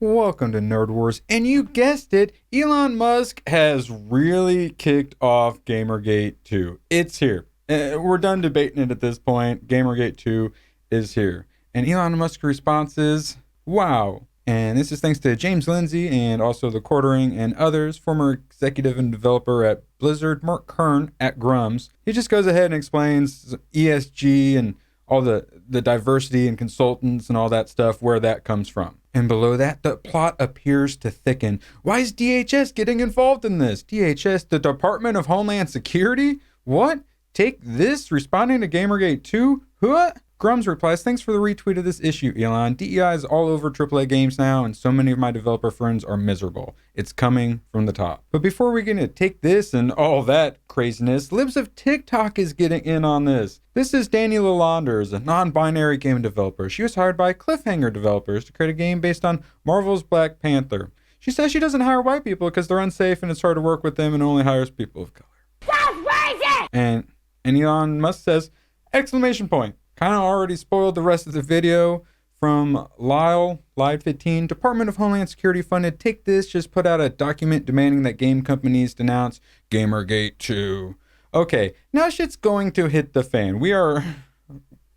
Welcome to Nerd Wars, and you guessed it, Elon Musk has really kicked off Gamergate 2. It's here. We're done debating it at this point. Gamergate 2 is here. And Elon Musk's response is, wow. And this is thanks to James Lindsay and also the Quartering and others, former executive and developer at Blizzard, Mark Kern at Grums. He just goes ahead and explains ESG and all the diversity and consultants and all that stuff, where that comes from. And below that, the plot appears to thicken. Why is DHS getting involved in this? DHS, the Department of Homeland Security? What? Take this? Responding to Gamergate 2? What? Grums replies, thanks for the retweet of this issue, Elon. DEI is all over AAA games now, and so many of my developer friends are miserable. It's coming from the top. But before we get into take this and all that craziness, Libs of TikTok is getting in on this. This is Danny Lalonde, a non-binary game developer. She was hired by Cliffhanger developers to create a game based on Marvel's Black Panther. She says she doesn't hire white people because they're unsafe and it's hard to work with them, and only hires people of color. That's racist! And Elon Musk says, exclamation point. Kind of already spoiled the rest of the video from Lyle 15. Department of Homeland Security funded Take This just put out a document demanding that game companies denounce Gamergate 2. Okay, now shit's going to hit the fan. We are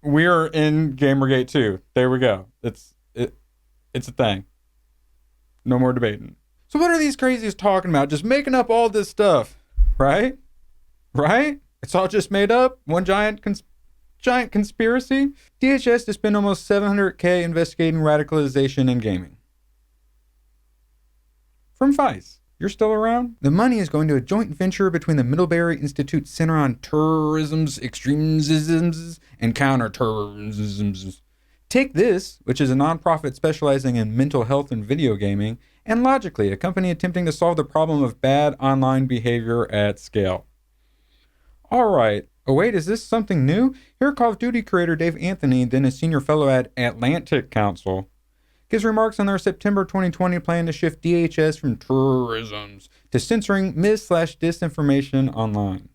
in Gamergate 2. There we go. It's a thing. No more debating. So what are these crazies talking about? Just making up all this stuff, right? Right? It's all just made up. One giant conspiracy? DHS to spend almost $700K investigating radicalization in gaming. From Vice. You're still around? The money is going to a joint venture between the Middlebury Institute Center on Terrorism's Extremisms and Counterterrorisms. Take This, which is a nonprofit specializing in mental health and video gaming, and Logically, a company attempting to solve the problem of bad online behavior at scale. Alright. Oh wait, is this something new? Here, Call of Duty creator Dave Anthony, then a senior fellow at Atlantic Council, gives remarks on their September 2020 plan to shift DHS from terrorisms to censoring mis/disinformation online.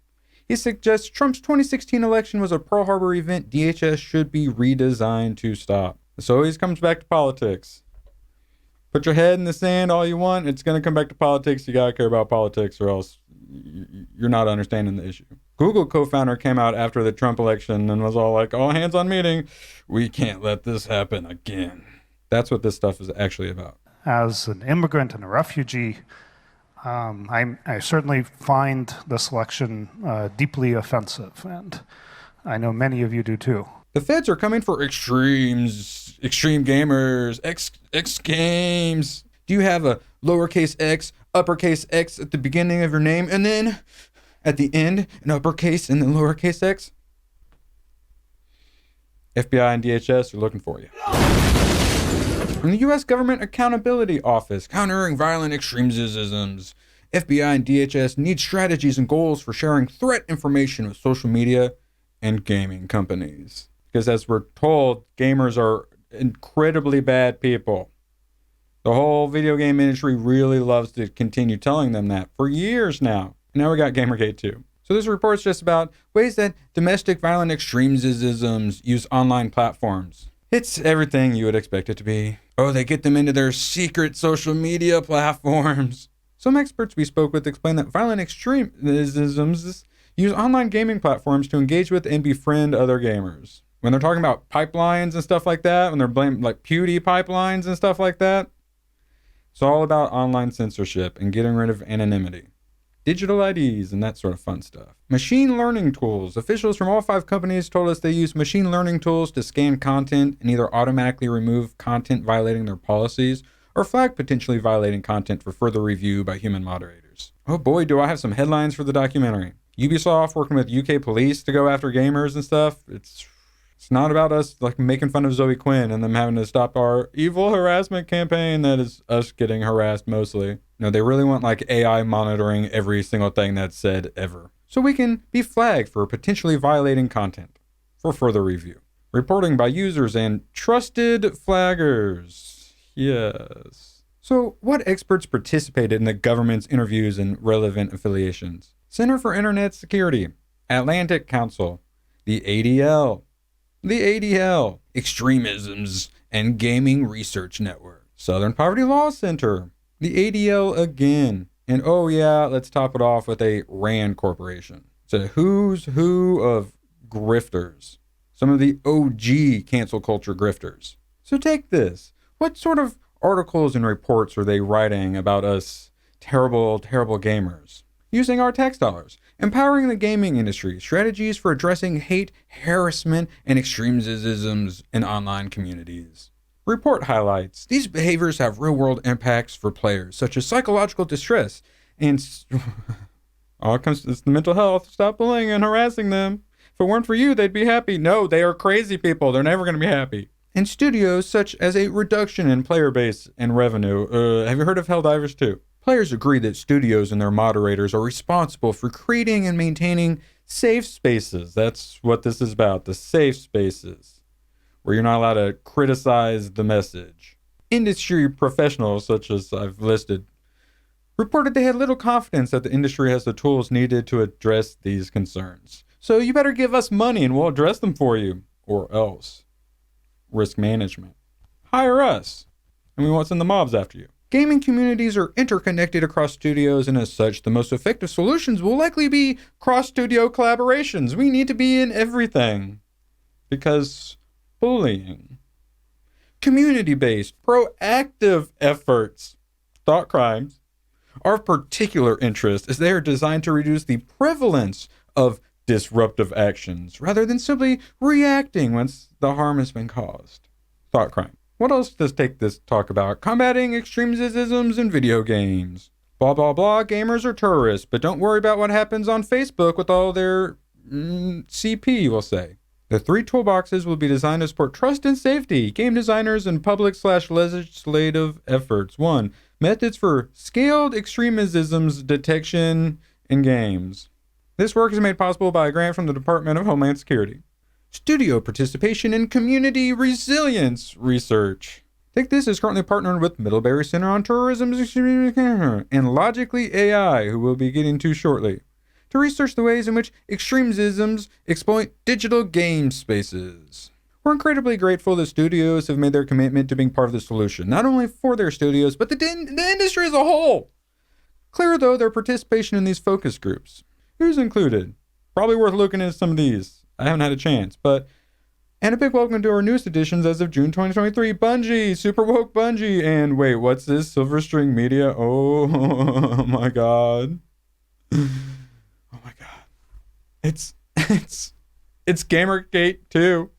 He suggests Trump's 2016 election was a Pearl Harbor event DHS should be redesigned to stop. This always comes back to politics. Put your head in the sand all you want, it's going to come back to politics. You got to care about politics or else you're not understanding the issue. Google co-founder came out after the Trump election and was all like, all hands on meeting. We can't let this happen again. That's what this stuff is actually about. As an immigrant and a refugee, I certainly find this election deeply offensive, and I know many of you do too. The feds are coming for extremes, extreme gamers, X games. Do you have a lowercase x, uppercase x at the beginning of your name, and then at the end, an uppercase and then lowercase x? FBI and DHS are looking for you. From the U.S. Government Accountability Office, countering violent extremisms, FBI and DHS need strategies and goals for sharing threat information with social media and gaming companies. Because as we're told, gamers are incredibly bad people. The whole video game industry really loves to continue telling them that for years now. Now we got Gamergate 2. So this report's just about ways that domestic violent extremisms use online platforms. It's everything you would expect it to be. Oh, they get them into their secret social media platforms. Some experts we spoke with explain that violent extremisms use online gaming platforms to engage with and befriend other gamers. When they're talking about pipelines and stuff like that, when they're blaming like Pewdie pipelines and stuff like that, it's all about online censorship and getting rid of anonymity. Digital IDs and that sort of fun stuff. Machine learning tools. Officials from all 5 companies told us they use machine learning tools to scan content and either automatically remove content violating their policies or flag potentially violating content for further review by human moderators. Oh boy, do I have some headlines for the documentary. Ubisoft working with UK police to go after gamers and stuff. It's not about us like making fun of Zoe Quinn and them having to stop our evil harassment campaign that is us getting harassed mostly. No, they really want like AI monitoring every single thing that's said ever. So we can be flagged for potentially violating content for further review. Reporting by users and trusted flaggers. Yes. So what experts participated in the government's interviews and relevant affiliations? Center for Internet Security, Atlantic Council, the ADL, Extremisms and Gaming Research Network, Southern Poverty Law Center, the ADL again, and oh yeah, let's top it off with a RAND corporation. It's a who's who of grifters. Some of the OG cancel culture grifters. So take this. What sort of articles and reports are they writing about us terrible, terrible gamers? Using our tax dollars. Empowering the gaming industry. Strategies for addressing hate, harassment, and extremisms in online communities. Report highlights. These behaviors have real-world impacts for players, such as psychological distress and all it comes to the mental health. Stop bullying and harassing them. If it weren't for you, they'd be happy. No, they are crazy people. They're never going to be happy. And studios such as a reduction in player base and revenue. Have you heard of Helldivers 2? Players agree that studios and their moderators are responsible for creating and maintaining safe spaces. That's what this is about, the safe spaces, where you're not allowed to criticize the message. Industry professionals, such as I've listed, reported they had little confidence that the industry has the tools needed to address these concerns. So you better give us money and we'll address them for you, or else. Risk management. Hire us, and we won't send the mobs after you. Gaming communities are interconnected across studios, and as such, the most effective solutions will likely be cross-studio collaborations. We need to be in everything. Because bullying. Community-based, proactive efforts, thought crimes, are of particular interest as they are designed to reduce the prevalence of disruptive actions, rather than simply reacting once the harm has been caused. Thought crime. What else does take this talk about? Combating extremisms in video games. Blah, blah, blah. Gamers are terrorists, but don't worry about what happens on Facebook with all their CP, we'll say. The 3 toolboxes will be designed to support trust and safety, game designers, and public/legislative efforts. 1. Methods for scaled extremisms detection in games. This work is made possible by a grant from the Department of Homeland Security. Studio participation in community resilience research. Take This is currently partnered with Middlebury Center on Tourism and Logically AI, who we'll be getting to shortly, to research the ways in which extremisms exploit digital game spaces. We're incredibly grateful that studios have made their commitment to being part of the solution, not only for their studios, but the industry as a whole. Clear, though, their participation in these focus groups. Who's included? Probably worth looking into some of these. I haven't had a chance, and a big welcome to our newest additions as of June 2023, Bungie, Super Woke Bungie, and wait, what's this? Silverstring Media? Oh my god. Oh my god. It's Gamergate 2.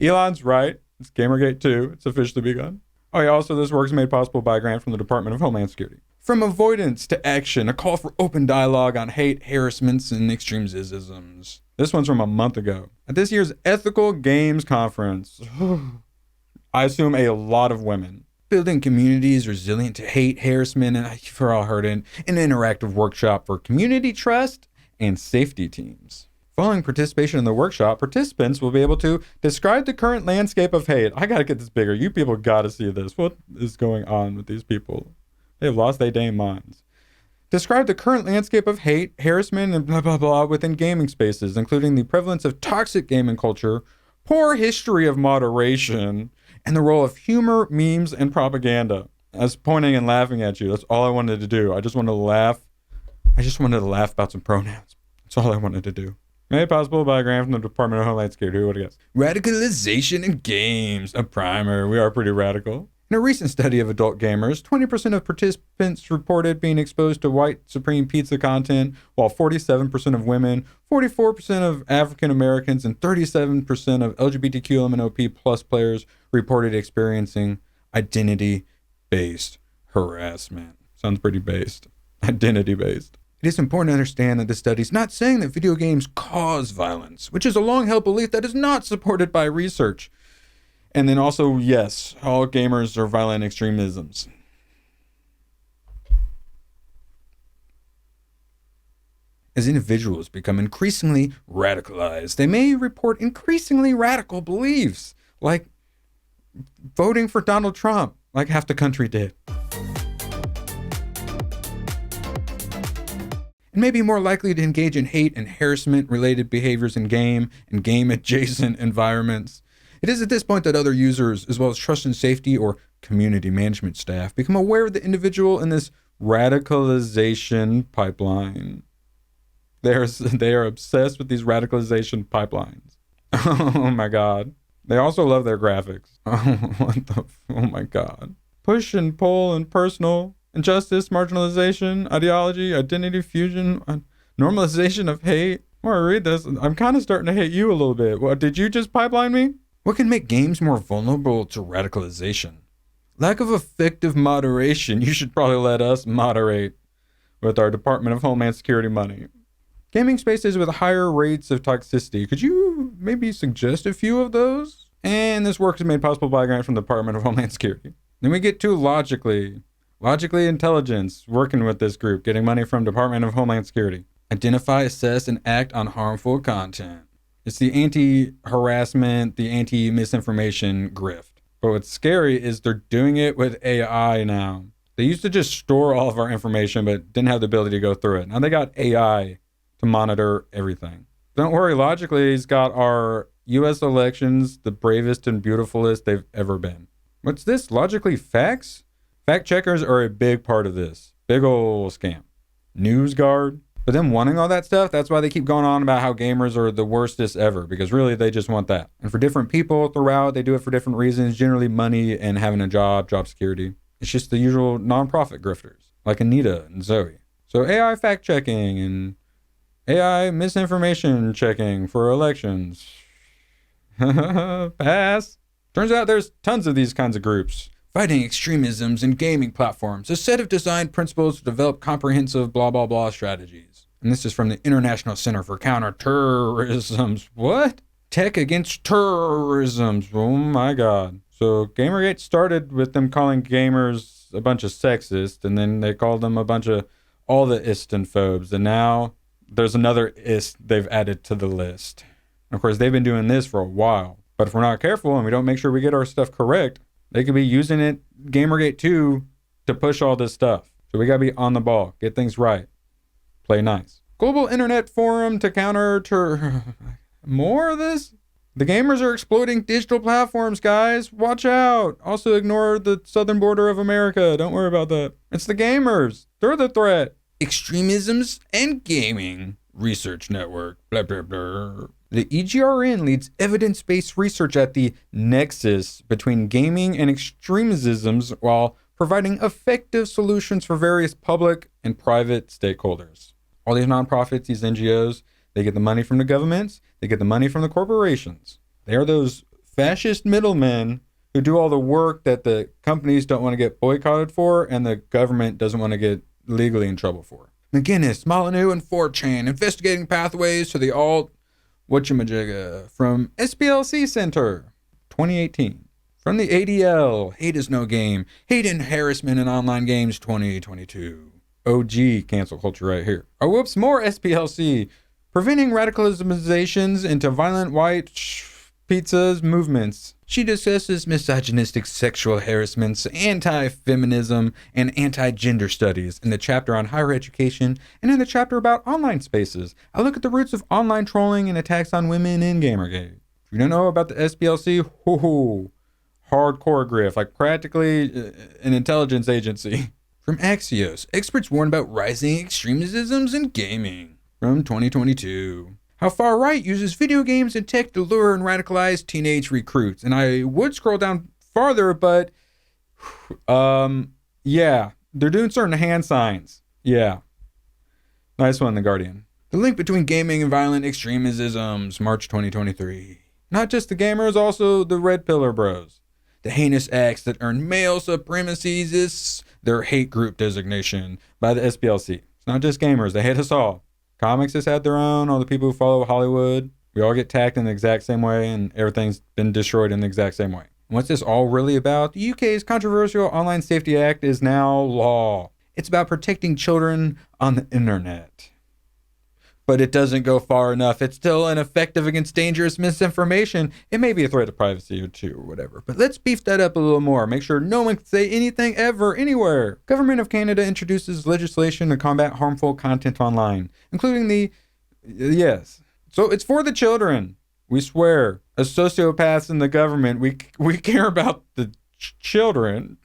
Elon's right. It's Gamergate 2. It's officially begun. Oh yeah, also this work is made possible by a grant from the Department of Homeland Security. From avoidance to action, a call for open dialogue on hate, harassments, and extremisms. This one's from a month ago. At this year's Ethical Games Conference, I assume a lot of women. Building communities resilient to hate, harassment, and you've all heard it, an interactive workshop for community trust and safety teams. Following participation in the workshop, participants will be able to describe the current landscape of hate. I gotta get this bigger. You people gotta see this. What is going on with these people? They've lost their damn minds. Describe the current landscape of hate, harassment, and blah, blah, blah within gaming spaces, including the prevalence of toxic gaming culture, poor history of moderation, and the role of humor, memes, and propaganda. I was pointing and laughing at you. That's all I wanted to do. I just wanted to laugh. I just wanted to laugh about some pronouns. That's all I wanted to do. Made possible by a grant from the Department of Homeland Security. Who would have guessed? Radicalization in games. A primer. We are pretty radical. In a recent study of adult gamers, 20% of participants reported being exposed to white supreme pizza content, while 47% of women, 44% of African Americans, and 37% of LGBTQMNOP plus players reported experiencing identity-based harassment. Sounds pretty based. Identity-based. It is important to understand that this study is not saying that video games cause violence, which is a long-held belief that is not supported by research. And then also, yes, all gamers are violent extremisms. As individuals become increasingly radicalized, they may report increasingly radical beliefs, like voting for Donald Trump, like half the country did. And may be more likely to engage in hate and harassment-related behaviors in game and game-adjacent environments. It is at this point that other users, as well as trust and safety or community management staff become aware of the individual in this radicalization pipeline. They are obsessed with these radicalization pipelines. Oh my God. They also love their graphics. Oh my God. Push and pull and personal injustice, marginalization, ideology, identity fusion, normalization of hate. When I read this, I'm kind of starting to hate you a little bit. What, did you just pipeline me? What can make games more vulnerable to radicalization? Lack of effective moderation. You should probably let us moderate with our Department of Homeland Security money. Gaming spaces with higher rates of toxicity. Could you maybe suggest a few of those? And this work is made possible by a grant from the Department of Homeland Security. Then we get to Logically Intelligence, working with this group, getting money from Department of Homeland Security. Identify, assess, and act on harmful content. It's the anti-harassment, the anti-misinformation grift. But what's scary is they're doing it with AI now. They used to just store all of our information, but didn't have the ability to go through it. Now they got AI to monitor everything. Don't worry, Logically's got our U.S. elections the bravest and beautifulest they've ever been. What's this? Logically facts? Fact checkers are a big part of this. Big ol' scam. NewsGuard. But them wanting all that stuff, that's why they keep going on about how gamers are the worstest ever, because really they just want that. And for different people throughout, they do it for different reasons, generally money and having a job security. It's just the usual nonprofit grifters, like Anita and Zoe. So AI fact checking and AI misinformation checking for elections. Pass. Turns out there's tons of these kinds of groups. Fighting extremisms in gaming platforms, a set of designed principles to develop comprehensive blah blah blah strategies. And this is from the International Center for Counterterrorism. What? Tech against terrorism. Oh my God. So Gamergate started with them calling gamers a bunch of sexists, and then they called them a bunch of all the istanphobes, and now there's another ist they've added to the list. And of course, they've been doing this for a while. But if we're not careful and we don't make sure we get our stuff correct, they could be using it, Gamergate 2, to push all this stuff. So we gotta be on the ball, get things right, play nice. Global Internet Forum to counter more of this? The gamers are exploiting digital platforms, guys. Watch out. Also ignore the southern border of America. Don't worry about that. It's the gamers. They're the threat. Extremisms and Gaming Research Network. Blah, blah, blah. The EGRN leads evidence-based research at the nexus between gaming and extremisms while providing effective solutions for various public and private stakeholders. All these nonprofits, these NGOs, they get the money from the governments, they get the money from the corporations. They are those fascist middlemen who do all the work that the companies don't want to get boycotted for and the government doesn't want to get legally in trouble for. McGinnis, Molyneux, and 4chan investigating pathways to the alt whatchamajigga from SPLC Center, 2018. From the ADL, Hate is No Game, Hate and Harassment in Online Games, 2022. OG cancel culture right here. Oh, whoops, more SPLC. Preventing radicalizations into violent white pizzas movements. She discusses misogynistic sexual harassments, anti-feminism, and anti-gender studies in the chapter on higher education and in the chapter about online spaces. I look at the roots of online trolling and attacks on women in Gamergate. If you don't know about the SPLC, hardcore grift, like practically an intelligence agency. From Axios, experts warn about rising extremisms in gaming. From 2022. How far right uses video games and tech to lure and radicalize teenage recruits. And I would scroll down farther, but yeah, they're doing certain hand signs. Yeah. Nice one, The Guardian. The link between gaming and violent extremisms, March 2023. Not just the gamers, also the Red Pillar Bros. The heinous acts that earn male supremacy is their hate group designation by the SPLC. It's not just gamers, they hate us all. Comics has had their own, all the people who follow Hollywood. We all get tagged in the exact same way, and everything's been destroyed in the exact same way. And what's this all really about? The UK's controversial Online Safety Act is now law. It's about protecting children on the internet. But it doesn't go far enough. It's still ineffective against dangerous misinformation. It may be a threat to privacy or two or whatever. But let's beef that up a little more. Make sure no one can say anything ever, anywhere. Government of Canada introduces legislation to combat harmful content online, including yes. So it's for the children. We swear. As sociopaths in the government, we care about the children.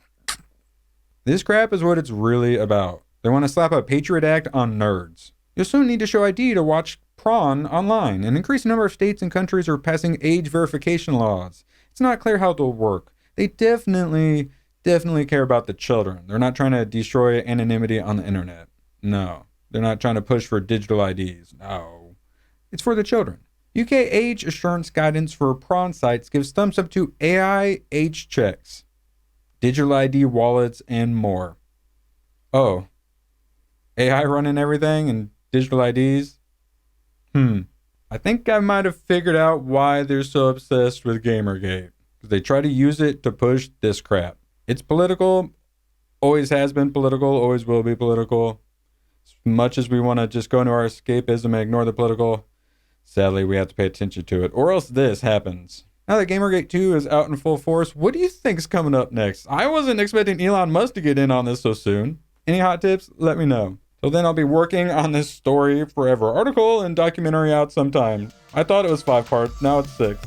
This crap is what it's really about. They want to slap a Patriot Act on nerds. You'll soon need to show ID to watch prawn online. An increasing number of states and countries are passing age verification laws. It's not clear how they'll work. They definitely care about the children. They're not trying to destroy anonymity on the internet. No. They're not trying to push for digital IDs. No. It's for the children. UK age assurance guidance for prawn sites gives thumbs up to AI age checks, digital ID wallets, and more. Oh. AI running everything and digital IDs? I think I might have figured out why they're so obsessed with Gamergate. Because they try to use it to push this crap. It's political, always has been political, always will be political. As much as we want to just go into our escapism and ignore the political, sadly we have to pay attention to it, or else this happens. Now that Gamergate 2 is out in full force, what do you think is coming up next? I wasn't expecting Elon Musk to get in on this so soon. Any hot tips? Let me know. Till then, I'll be working on this story forever. Article and documentary out sometime. I thought it was 5 parts, now it's 6.